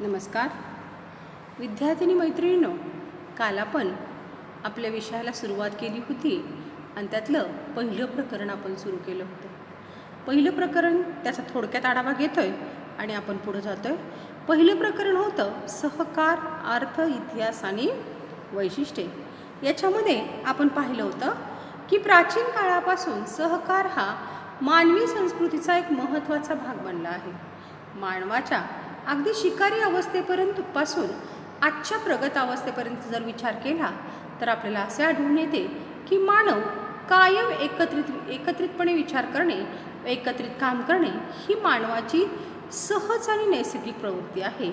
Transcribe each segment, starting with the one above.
नमस्कार विद्यार्थिनी मैत्रिणींनो, काल आपण आपल्या विषयाला सुरुवात केली होती आणि त्यातलं पहिलं प्रकरण आपण सुरू केलं होतं. पहिलं प्रकरण त्याचा थोडक्यात आढावा घेतोय आणि आपण पुढे जातोय. पहिलं प्रकरण होतं सहकार, अर्थ, इतिहास आणि वैशिष्ट्ये. याच्यामध्ये आपण पाहिलं होतं की प्राचीन काळापासून सहकार हा मानवी संस्कृतीचा एक महत्त्वाचा भाग बनला आहे. मानवाच्या अगदी शिकारी अवस्थेपर्यंत पासून आजच्या प्रगत अवस्थेपर्यंत जर विचार केला तर आपल्याला असे आढळून येते की मानव कायम एकत्रितपणे विचार करणे, एकत्रित काम करणे ही मानवाची सहज आणि नैसर्गिक प्रवृत्ती आहे.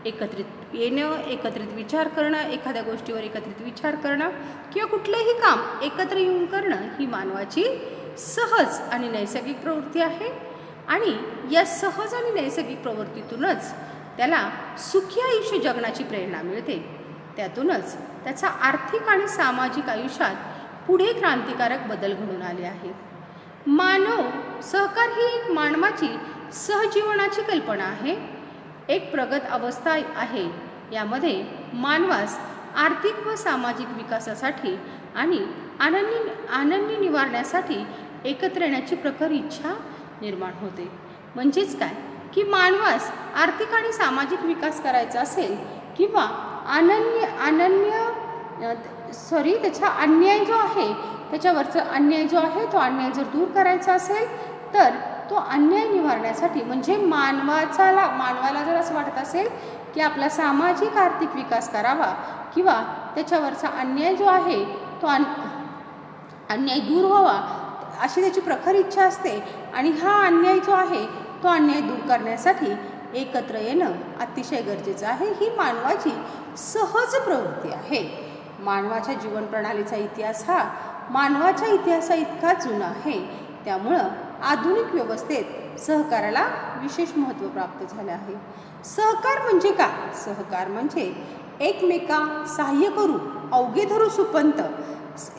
एकत्रित येणं, एकत्रित विचार करणं, एखाद्या गोष्टीवर एकत्रित विचार करणं किंवा कुठलंही काम एकत्र येऊन करणं ही मानवाची सहज आणि नैसर्गिक प्रवृत्ती आहे. आणि या सहज आणि नैसर्गिक प्रवृत्तीतूनच त्याला सुखी आयुष्य जगण्याची प्रेरणा मिळते. त्यातूनच त्याचा आर्थिक आणि सामाजिक आयुष्यात पुढे क्रांतिकारक बदल घडून आले आहेत. मानव सहकार ही एक मानवाची सहजीवनाची कल्पना आहे, एक प्रगत अवस्था आहे. यामध्ये मानवास आर्थिक व सामाजिक विकासासाठी आणि आनंद निवारण्यासाठी एकत्र येण्याची प्रखर इच्छा निर्माण होते. म्हणजेच काय की मानवास आर्थिक आणि सामाजिक विकास करायचा असेल किंवा त्याचा अन्याय जो आहे, त्याच्यावरचा अन्याय जो आहे तो अन्याय जर दूर करायचा असेल तर तो अन्याय निवारण्यासाठी म्हणजे मानवाला जर असं वाटत असेल की आपला सामाजिक आर्थिक विकास करावा किंवा त्याच्यावरचा अन्याय जो आहे तो अन्याय दूर व्हावा अशी त्याची प्रखर इच्छा असते. आणि हा अन्याय जो आहे तो अन्याय दूर करण्यासाठी एकत्र येणं अतिशय गरजेचं आहे. ही मानवाची सहज प्रवृत्ती आहे. मानवाच्या जीवन प्रणालीचा इतिहास हा मानवाच्या इतिहासा इतका जुना आहे. त्यामुळं आधुनिक व्यवस्थेत सहकाराला विशेष महत्त्व प्राप्त झाले आहे. सहकार म्हणजे काय? सहकार म्हणजे एकमेका सहाय्य करू, अवघे धरू सुपंत,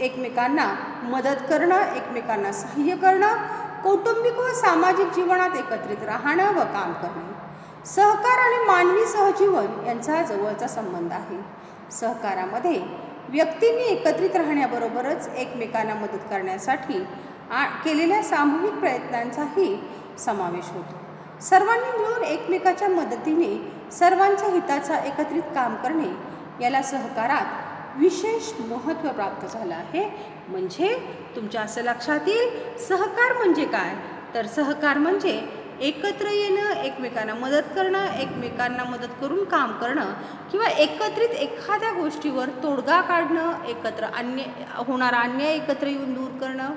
एकमेकांना मदत करणं, एकमेकांना सहाय्य करणं, कौटुंबिक व सामाजिक जीवनात एकत्रित राहणं व काम करणे. सहकार आणि मानवी सहजीवन यांचा जवळचा संबंध आहे. सहकारामध्ये व्यक्तींनी एकत्रित राहण्याबरोबरच एकमेकांना मदत करण्यासाठी केलेल्या सामूहिक प्रयत्नांचाही समावेश होतो. सर्वांनी मिळून एकमेकाच्या मदतीने सर्वांच्या हिताचा एकत्रित काम करणे याला सहकारात विशेष महत्त्व प्राप्त झालं आहे. म्हणजे तुमच्या असं लक्षात येईल सहकार म्हणजे काय? तर सहकार म्हणजे एकत्र येणं, एकमेकांना मदत करणं, एकमेकांना मदत करून काम करणं किंवा एकत्रित एखाद्या गोष्टीवर तोडगा काढणं, एकत्र होणारा अन्याय एकत्र येऊन दूर करणं,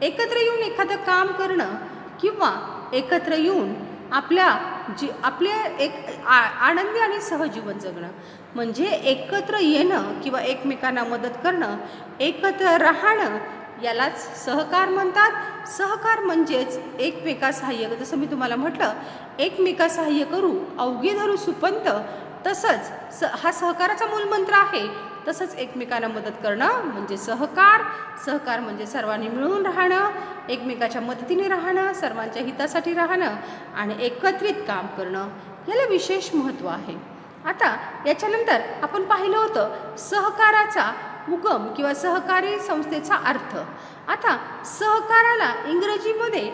एकत्र येऊन एखादं काम करणं किंवा एकत्र येऊन आपल्या एक आनंदी आणि सहजीवन जगणं म्हणजे एकत्र येणं किंवा एकमेकांना मदत करणं, एकत्र राहणं यालाच सहकार म्हणतात. सहकार म्हणजेच एकमेका सहाय्य, जसं मी तुम्हाला म्हटलं एकमेका सहाय्य करू, अवघे धरू सुपंत, तसंच हा सहकाराचा मूलमंत्र आहे. तसंच एकमेकांना मदत करणं म्हणजे सहकार. सहकार म्हणजे सर्वांनी मिळून राहणं, एकमेकाच्या मदतीने राहणं, सर्वांच्या हितासाठी राहणं आणि एकत्रित काम करणं याला विशेष महत्त्व आहे. आता याच्यानंतर आपण पाहिलं होतं सहकाराचा उगम किंवा सहकारी संस्थेचा अर्थ. आता सहकाराला इंग्रजीमध्ये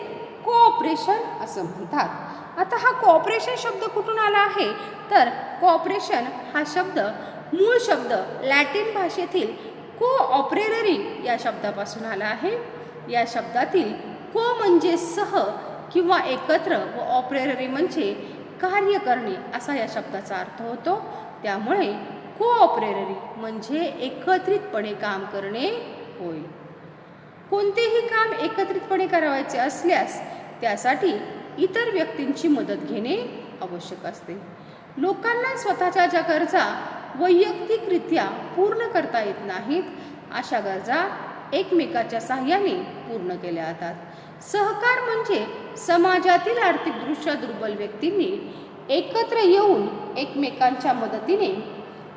कोऑपरेशन असं म्हणतात. आता हा कोऑपरेशन शब्द कुठून आला आहे? तर कोऑपरेशन हा शब्द मूळ शब्द लॅटिन भाषेतील कोऑपरेररी या शब्दापासून आला आहे. या शब्दातील को म्हणजे सह किंवा एकत्र व ऑपरेररी म्हणजे कार्य करणे असा या शब्दाचा अर्थ होतो. त्यामुळे कोऑपरेररी म्हणजे एकत्रितपणे काम करणे होय. कोणतेही काम एकत्रितपणे करायचे असल्यास त्यासाठी इतर व्यक्तींची मदत घेणे आवश्यक असते. लोकांना स्वतःच्या ज्या गरजा वैयक्तिकरित्या पूर्ण करता येत नाहीत अशा गरजा एकमेकाच्या साहाय्याने पूर्ण केल्या जातात. सहकार म्हणजे समाजातील आर्थिकदृष्ट्या दुर्बल व्यक्तींनी एकत्र येऊन एकमेकांच्या मदतीने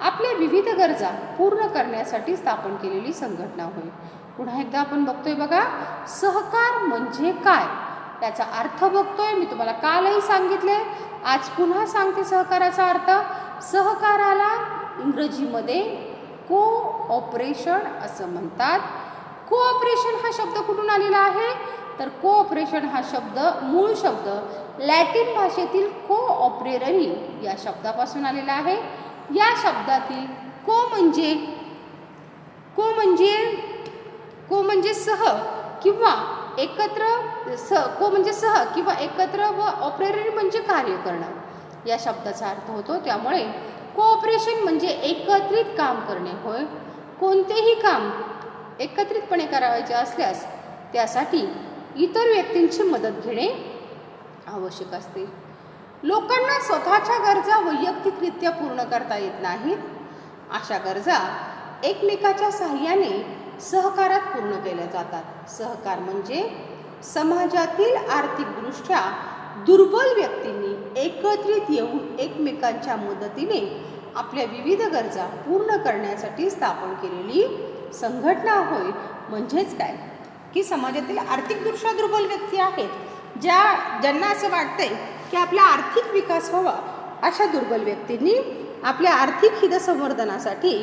आपल्या विविध गरजा पूर्ण करण्यासाठी स्थापन केलेली संघटना होय. पुन्हा एकदा आपण बघतोय बघा सहकार म्हणजे काय? त्याचा अर्थ बघतोय. मी तुम्हाला कालही सांगितले, आज पुन्हा सांगते सहकाराचा अर्थ. सहकाराला इंग्रजीमध्ये कोऑपरेशन असं म्हणतात. कोऑपरेशन हा शब्द कुठून आलेला आहे? तर कोऑपरेशन हा शब्द, मूळ शब्द लॅटिन भाषेतील कोऑपरेरी या शब्दापासून आलेला आहे. या शब्दातील को म्हणजे सह किंवा एकत्र, को म्हणजे सह किंवा एकत्र व ऑपरेटरी म्हणजे कार्य करणं या शब्दाचा अर्थ होतो. त्यामुळे कोऑपरेशन म्हणजे एकत्रित काम करणे होय. कोणतेही काम एकत्रितपणे करायचे असल्यास त्यासाठी इतर व्यक्तींची मदत घेणे आवश्यक असते. लोकांना स्वतःच्या गरजा वैयक्तिकरित्या पूर्ण करता येत नाहीत. अशा गरजा एकमेकाच्या साहाय्याने सहकारात पूर्ण केल्या जातात. सहकार म्हणजे समाजातील आर्थिकदृष्ट्या दुर्बल व्यक्तींनी एकत्रित येऊन एकमेकांच्या मदतीने आपल्या विविध गरजा पूर्ण करण्यासाठी स्थापन केलेली संघटना होय. म्हणजेच काय की समाजातील आर्थिकदृष्ट्या दुर्बल व्यक्ती आहेत, ज्यांना असं वाटतंय की आपला आर्थिक विकास व्हावा, अशा दुर्बल व्यक्तींनी आपल्या आर्थिक हितसंवर्धनासाठी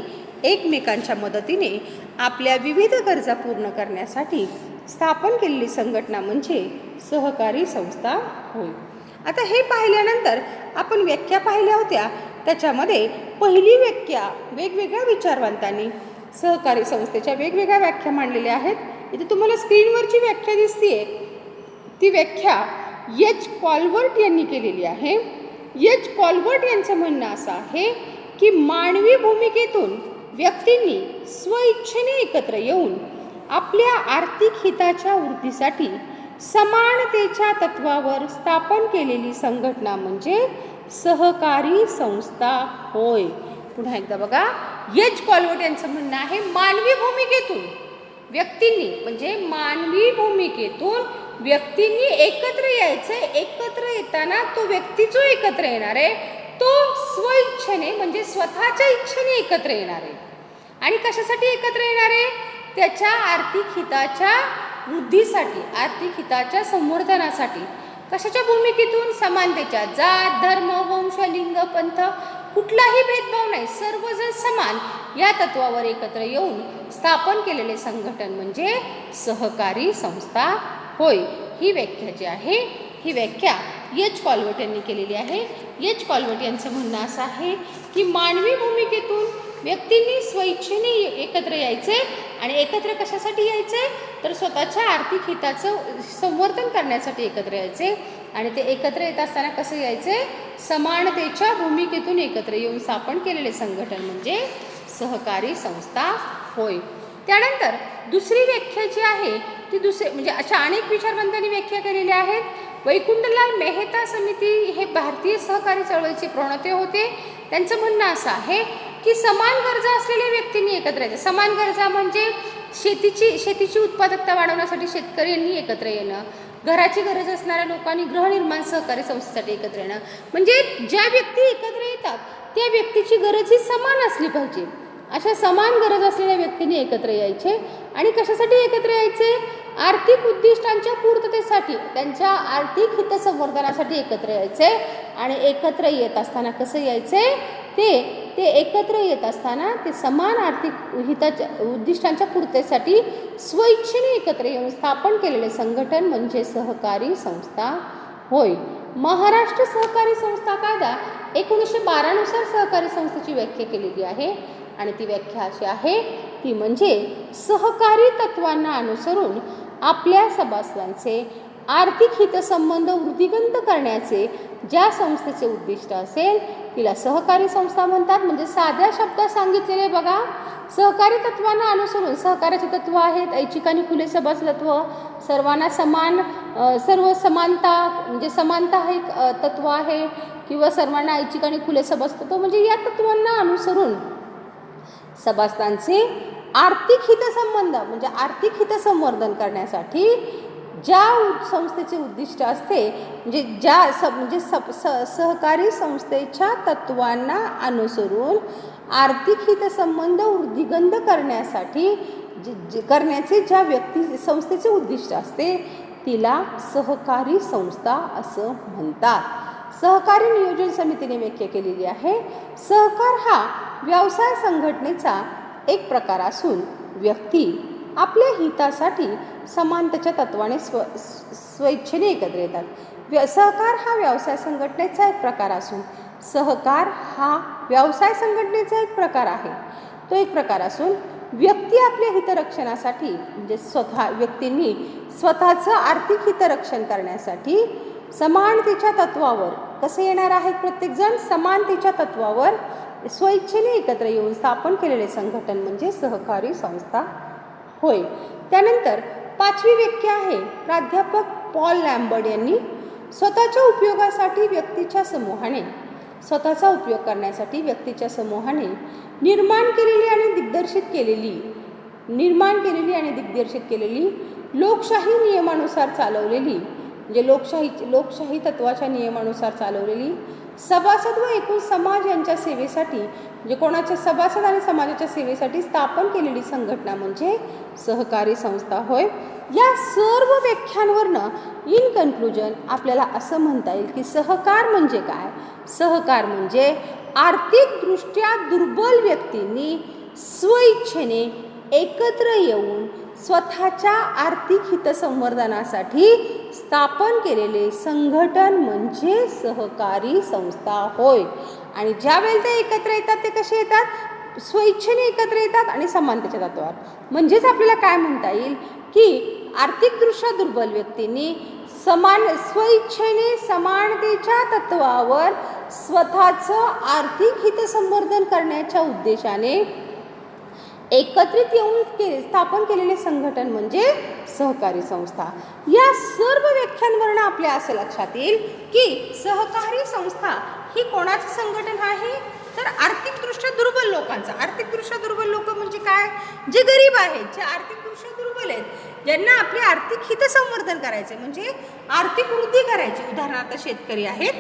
एकमेकांच्या मदतीने आपल्या विविध गरजा पूर्ण करण्यासाठी स्थापन केलेली संघटना म्हणजे सहकारी संस्था होय. आता हे पाहिल्यानंतर आपण व्याख्या पाहिल्या होत्या. त्याच्यामध्ये पहिली व्याख्या वेगवेगळ्या विचारवंतांनी सहकारी संस्थेच्या वेगवेगळ्या व्याख्या मांडलेल्या आहेत. इथे तुम्हाला स्क्रीनवरची व्याख्या दिसतीये, ती व्याख्या एच कॉल्बर्ट यांनी केलेली आहे. एच कॉल्बर्ट यांचं म्हणणं असं आहे की मानवी भूमिकेतून व्यक्तींनी स्वइच्छेने एकत्र येऊन आपल्या आर्थिक हिताच्या वृद्धीसाठी समानतेच्या तत्वावर स्थापन केलेली संघटना म्हणजे सहकारी संस्था होय. पुन्हा एकदा बघा, एच कॉल्बर्ट यांचं म्हणणं आहे मानवी भूमिकेतून व्यक्तींनी म्हणजे मानवी भूमिकेतून व्यक्तींनी एकत्र यायचे. एकत्र येताना तो व्यक्ती जो एकत्र येणार आहे तो स्वइच्छेने म्हणजे स्वतःच्या इच्छेने एकत्र येणार आहे. आणि कशासाठी एकत्र येणार आहे? त्याच्या आर्थिक हिताच्या वृद्धीसाठी, आर्थिक हिताच्या संवर्धनासाठी. कशाच्या भूमिकेतून? समानतेच्या, जात, धर्म, वंश, लिंग, पंथ कुठलाही भेदभाव नाही, सर्वजण समान या तत्वावर एकत्र येऊन स्थापन केलेले संघटन म्हणजे सहकारी संस्था होय. ही व्याख्या जी आहे, ही व्याख्या एच कॉल्बर्ट यांनी केलेली आहे. एच कॉल्बर्ट यांचं म्हणणं असं आहे की मानवी भूमिकेतून व्यक्तींनी स्वइच्छेने एकत्र यायचे. आणि एकत्र कशासाठी यायचे? तर स्वतःच्या आर्थिक हिताचं संवर्धन करण्यासाठी एकत्र यायचे. आणि ते एकत्र येत असताना कसं यायचे? समानतेच्या भूमिकेतून एकत्र येऊन स्थापन केलेले संघटन म्हणजे सहकारी संस्था होय. त्यानंतर दुसरी व्याख्या जी आहे ती म्हणजे अशा अनेक विचारवंतांनी व्याख्या केलेल्या आहेत. वैकुंठलाल मेहता समिती हे भारतीय सहकारी चळवळीचे प्रणेते होते. त्यांचं म्हणणं असं आहे की समान गरजा असलेल्या व्यक्तींनी एकत्र यायचं. समान गरजा म्हणजे शेतीची उत्पादकता वाढवण्यासाठी शेतकऱ्यांनी एकत्र येणं, घराची गरज असणाऱ्या लोकांनी गृहनिर्माण सहकारी संस्थेसाठी एकत्र येणं. म्हणजे ज्या व्यक्ती एकत्र येतात त्या व्यक्तीची गरज ही समान असली पाहिजे. अशा समान गरज असलेल्या व्यक्तींनी एकत्र यायचे. आणि कशासाठी एकत्र यायचे? आर्थिक उद्दिष्टांच्या पूर्ततेसाठी, त्यांच्या आर्थिक हितसंवर्धनासाठी एकत्र यायचे. आणि एकत्र येत असताना कसं यायचे? ते एकत्र येत असताना ते समान आर्थिक हिताच्या उद्दिष्टांच्या पूर्ततेसाठी स्वइच्छेने एकत्र येऊन स्थापन केलेले संघटन म्हणजे सहकारी संस्था होय. महाराष्ट्र सहकारी संस्था कायदा 1912 नुसार सहकारी संस्थेची व्याख्या केलेली आहे. आणि ती व्याख्या अशी आहे, ती म्हणजे सहकारी तत्वांना अनुसरून आपल्या सभासदांचे आर्थिक हितसंबंध वृद्धिंगत करण्याचे ज्या संस्थेचे उद्दिष्ट असेल तिला सहकारी संस्था म्हणतात. म्हणजे साध्या शब्दात सांगितलेले बघा, सहकारी तत्वांना अनुसरून, सहकार्याचे तत्व आहेत ऐच्छिक आणि खुले सभासदत्व, सर्वांना समान, सर्व समानता म्हणजे समानता हे तत्व आहे, किंवा सर्वांना ऐच्छिक आणि खुले सभासदत्व म्हणजे या तत्वांना अनुसरून सभासदांचे आर्थिक हितसंबंध म्हणजे आर्थिक हितसंवर्धन करण्यासाठी ज्या संस्थेचे उद्दिष्ट असते म्हणजे सहकारी संस्थेच्या तत्वांना अनुसरून आर्थिक हितसंबंध वृद्धिंगत करण्यासाठी करण्याचे ज्या संस्थेचे उद्दिष्ट असते तिला सहकारी संस्था असं म्हणतात. सहकारी नियोजन समितीने व्याख्या केलेली आहे. सहकार हा व्यवसाय संघटनेचा एक प्रकार असून व्यक्ती आपल्या हितासाठी समानतेच्या तत्वाने स्वेच्छेने एकत्र येतात. सहकार हा व्यवसाय संघटनेचा एक प्रकार असून सहकार हा व्यवसाय संघटनेचा एक प्रकार आहे. तो एक प्रकार असून व्यक्ती आपल्या हितरक्षणासाठी म्हणजे व्यक्तींनी स्वतःचं आर्थिक हितरक्षण करण्यासाठी समानतेच्या तत्वावर कसे येणार आहेत. प्रत्येकजण समानतेच्या तत्वावर स्वइच्छेने एकत्र येऊन स्थापन केलेले संघटन म्हणजे सहकारी संस्था होय. त्यानंतर 5वी व्याख्या आहे प्राध्यापक पॉल लॅम्बर्ट यांनी स्वतःच्या उपयोगासाठी स्वतःचा उपयोग करण्यासाठी व्यक्तीच्या समूहाने निर्माण केलेली आणि दिग्दर्शित केलेली लोकशाही नियमानुसार चालवलेली म्हणजे लोकशाही तत्वाच्या नियमानुसार चालवलेली सभासद व एकूण समाज यांच्या सेवेसाठी म्हणजे कोणाच्या सभासद आणि समाजाच्या सेवेसाठी स्थापन केलेली संघटना म्हणजे सहकारी संस्था होय. या सर्व व्याख्यांवरनं इन कन्क्लुजन आपल्याला असं म्हणता येईल की सहकार म्हणजे काय. सहकार म्हणजे आर्थिकदृष्ट्या दुर्बल व्यक्तींनी स्वइच्छेने एकत्र येऊन स्वतःच्या आर्थिक हितसंवर्धनासाठी स्थापन केलेले संघटन म्हणजे सहकारी संस्था होय. आणि ज्या वेळेला ते एकत्र येतात ते कसे येतात, स्वइच्छेने एकत्र येतात आणि समानतेच्या तत्वावर. म्हणजेच आपल्याला काय म्हणता येईल की आर्थिकदृष्ट्या दुर्बल व्यक्तींनी स्वइच्छेने समानतेच्या तत्वावर स्वतःचं आर्थिक हितसंवर्धन करण्याच्या उद्देशाने एकत्रित येऊन स्थापन केलेले संघटन म्हणजे सहकारी संस्था. या सर्व व्याख्यांवरून आपल्या असं लक्षात येईल की सहकारी संस्था ही कोणाचं संघटन आहे तर आर्थिकदृष्ट्या दुर्बल लोकांचं. आर्थिकदृष्ट्या दुर्बल लोक म्हणजे काय, जे गरीब आहेत, जे आर्थिकदृष्ट्या दुर्बल आहेत, ज्यांना आपले आर्थिक हितसंवर्धन करायचे म्हणजे आर्थिक वृद्धी करायची. उदाहरणार्थ शेतकरी आहेत,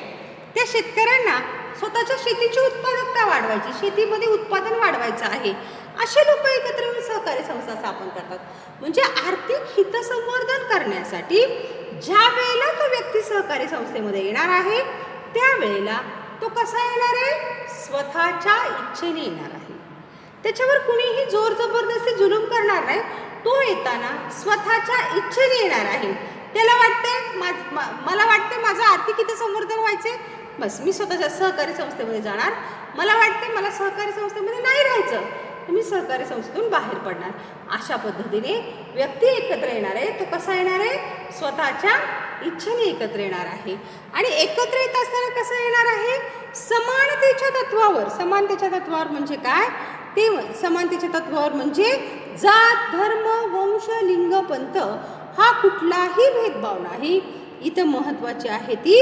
त्या शेतकऱ्यांना स्वतःच्या शेतीची उत्पादकता वाढवायची, शेतीमध्ये उत्पादन वाढवायचं आहे, असे लोक एकत्र येऊन सहकारी संस्था स्थापन करतात. म्हणजे आर्थिक हितसंवर्धन करण्यासाठी ज्या वेळेला तो व्यक्ती सहकारी संस्थेमध्ये येणार आहे त्यावेळेला तो कसा येणार आहे, स्वतःच्या इच्छेने येणार आहे. त्याच्यावर कुणीही जोर जबरदस्ती जुलूम करणार नाही. तो येताना स्वतःच्या इच्छेने येणार आहे. त्याला मला वाटते माझं आर्थिक हितसंवर्धन व्हायचे, बस मी स्वतःच्या सहकारी संस्थेमध्ये जाणार. मला वाटते मला सहकारी संस्थेमध्ये नाही राहायचं, मी सहकारी संस्थेतून बाहेर पडणार. अशा पद्धतीने व्यक्ती एकत्र येणार आहे. तो कसा येणार आहे, स्वतःच्या इच्छेने एकत्र येणार आहे. आणि एकत्र येत असताना कसं येणार आहे, समानतेच्या तत्वावर. समानतेच्या तत्वावर म्हणजे काय, ते समानतेच्या तत्वावर म्हणजे जात, धर्म, वंश, लिंग, पंथ हा कुठलाही भेदभाव नाही. इथं महत्त्वाची आहे ती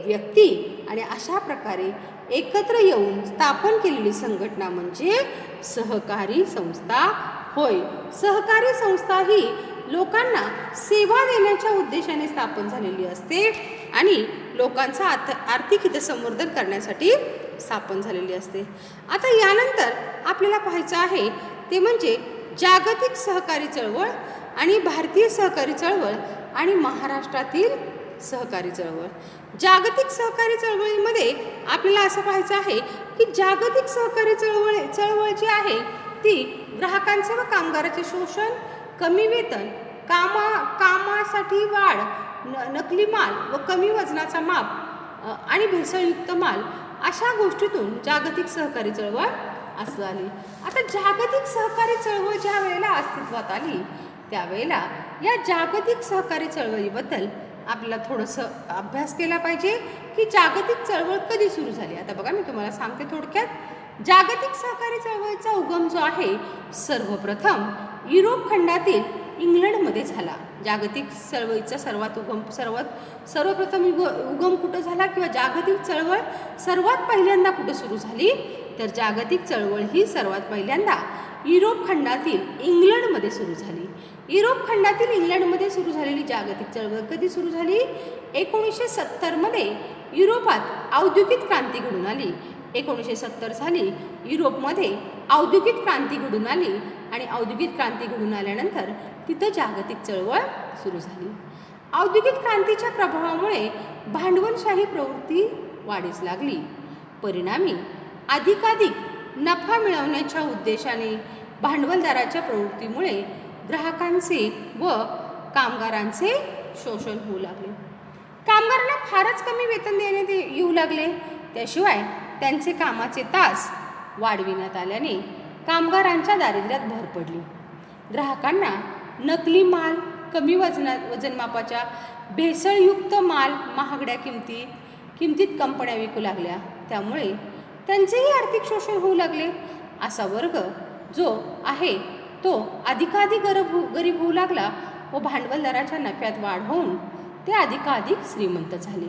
व्यक्ती. आणि अशा प्रकारे एकत्र येऊन स्थापन केलेली संघटना म्हणजे सहकारी संस्था होय. सहकारी संस्था ही लोकांना सेवा देण्याच्या उद्देशाने स्थापन झालेली असते आणि लोकांचं आर्थिक हितसंवर्धन करण्यासाठी स्थापन झालेली असते. आता यानंतर आपल्याला पाहायचं आहे ते म्हणजे जागतिक सहकारी चळवळ आणि भारतीय सहकारी चळवळ आणि महाराष्ट्रातील सहकारी चळवळ. जागतिक सहकारी चळवळीमध्ये आपल्याला असं पाहायचं आहे की जागतिक सहकारी चळवळ जी आहे ती ग्राहकांचे व कामगाराचे शोषण, कमी वेतन, कामासाठी वाढ, नकली माल व कमी वजनाचा माप आणि भेसळयुक्त माल अशा गोष्टीतून जागतिक सहकारी चळवळ असं आली. आता जागतिक सहकारी चळवळ ज्या वेळेला अस्तित्वात आली त्यावेळेला या जागतिक सहकारी चळवळीबद्दल आपल्याला थोडंसं अभ्यास केला पाहिजे की जागतिक चळवळ कधी सुरू झाली. आता बघा मी तुम्हाला सांगते थोडक्यात. जागतिक सहकारी चळवळीचा उगम जो आहे सर्वप्रथम युरोप खंडातील इंग्लंडमध्ये झाला. जागतिक चळवळीचा सर्वप्रथम उगम कुठं झाला किंवा जागतिक चळवळ सर्वात पहिल्यांदा कुठं सुरू झाली तर जागतिक चळवळ ही सर्वात पहिल्यांदा युरोप खंडातील इंग्लंडमध्ये सुरू झाली. युरोप खंडातील इंग्लंडमध्ये सुरू झालेली जागतिक चळवळ कधी सुरू झाली, 1970मध्ये युरोपात औद्योगिक क्रांती घडून आली. 1970 साली युरोपमध्ये औद्योगिक क्रांती घडून आली आणि औद्योगिक क्रांती घडून आल्यानंतर तिथं जागतिक चळवळ सुरू झाली. औद्योगिक क्रांतीच्या प्रभावामुळे भांडवलशाही प्रवृत्ती वाढीस लागली. परिणामी अधिकाधिक नफा मिळवण्याच्या उद्देशाने भांडवलदाराच्या प्रवृत्तीमुळे ग्राहकांचे व कामगारांचे शोषण होऊ लागले. कामगारांना फारच कमी वेतन देण्यात येऊ लागले. त्याशिवाय त्यांचे कामाचे तास वाढविण्यात आल्याने कामगारांच्या दारिद्र्यात भर पडली. ग्राहकांना नकली माल, कमी वजनमापाच्या भेसळयुक्त माल महागड्या किमतीत कंपन्या विकू लागल्या. त्यामुळे त्यांचेही आर्थिक शोषण होऊ लागले. असा वर्ग जो आहे तो अधिकाधिक गरीब होऊ लागला व भांडवलदाराच्या नफ्यात वाढ होऊन ते अधिकाधिक श्रीमंत झाले.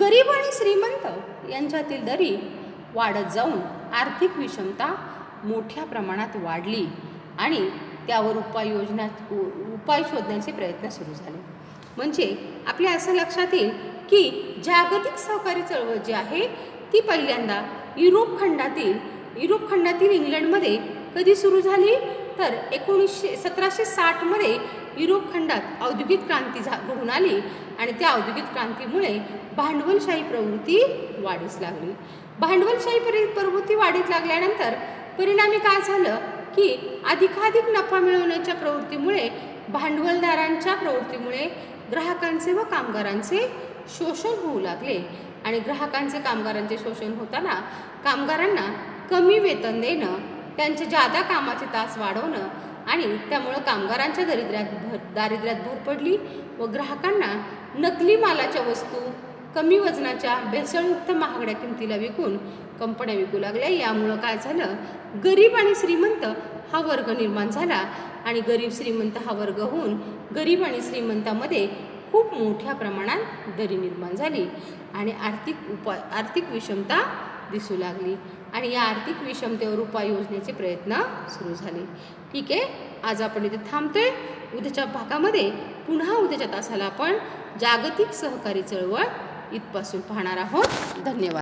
गरीब आणि श्रीमंत यांच्यातील दरी वाढत जाऊन आर्थिक विषमता मोठ्या प्रमाणात वाढली आणि त्यावर उपाय शोधण्याचे प्रयत्न सुरू झाले. म्हणजे आपल्या असं लक्षात येईल की जागतिक सहकारी चळवळ जी आहे ती पहिल्यांदा युरोप खंडातील इंग्लंडमध्ये कधी सुरू झाली तर 1760मध्ये युरोप खंडात औद्योगिक क्रांती घडून आली आणि त्या औद्योगिक क्रांतीमुळे भांडवलशाही प्रवृत्ती वाढीस लागली. भांडवलशाही प्रवृत्ती वाढीत लागल्यानंतर परिणामी काय झालं की अधिकाधिक नफा मिळवण्याच्या प्रवृत्तीमुळे भांडवलदारांच्या प्रवृत्तीमुळे ग्राहकांचे व कामगारांचे शोषण होऊ लागले आणि ग्राहकांचे कामगारांचे शोषण होताना कामगारांना कमी वेतन देणं, त्यांचे जादा कामाचे तास वाढवणं आणि त्यामुळं कामगारांच्या दारिद्र्यात भर पडली व ग्राहकांना नकली मालाच्या वस्तू, कमी वजनाच्या भेसळयुक्त महागड्या किमतीला विकून कंपन्या विकू लागल्या. यामुळं काय झालं, गरीब आणि श्रीमंत हा वर्ग निर्माण झाला आणि गरीब श्रीमंत हा वर्ग होऊन गरीब आणि श्रीमंतामध्ये खूप मोठ्या प्रमाणात दरी निर्माण झाली आणि आर्थिक विषमता दिसू लागली आणि या आर्थिक विषमतेवर उपाय योजण्याचे प्रयत्न सुरू झाले. ठीक आहे, आज आपण इथे थांबतोय. उद्याच्या भागामध्ये उद्याच्या तासाला आपण जागतिक सहकारी चळवळ इथपासून पाहणार आहोत. धन्यवाद.